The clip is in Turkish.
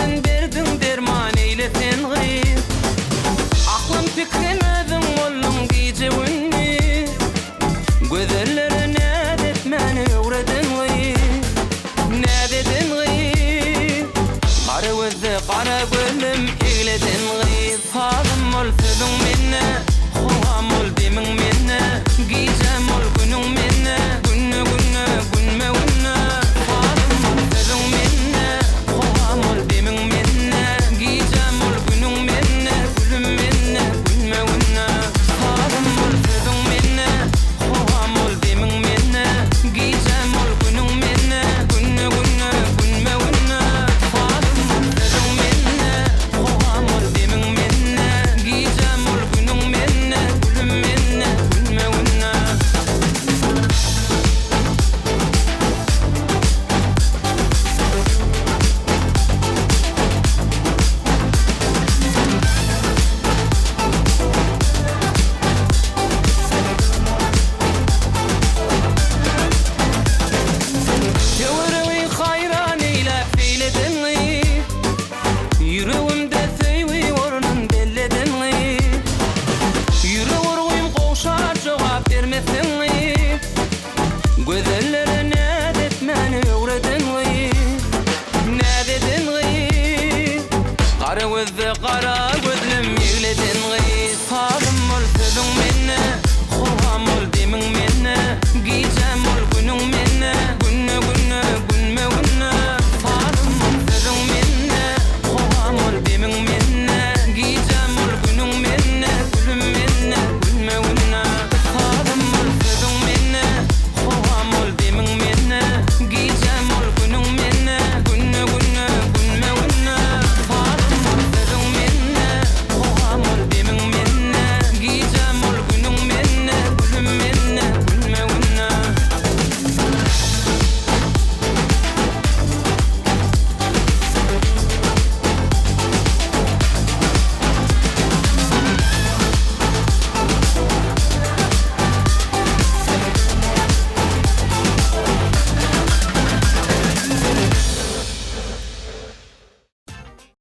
Dertlerin derdin derman eylesin gıyır. Aklım fikrim özün ollum giyce günni. Gözellere ne detmeni öğredin gıyır. Ne dedin gıyır. Kara gözde kara gönlüm eyledin gıyır. Sağım ol sözün minne, Huam ol demin minne. Giycem ol günün minne, günne günne günme günne. Sağım ol sözün minne, Huam ol demin minne. Giycem ol günün minne, gülüm minne, günme günne. Sağım ol sözün minne, Huam ol demin minne. Giycem ol günün minne, günne günne günme günne. Sağım ol sözün minne, Huam ol demin minne. Giycem ol günün minne, gülüm minne, günme günne. Yürüyün hayran eyle feyledin gıyır. Yüreğimde seyvi ornun belledin gıyır. Yüreğim koşar cevap vermesin gıyır. Gözellere ne detmeni öğredin gıyır. Ne dedin gıyır. Kara gözde kara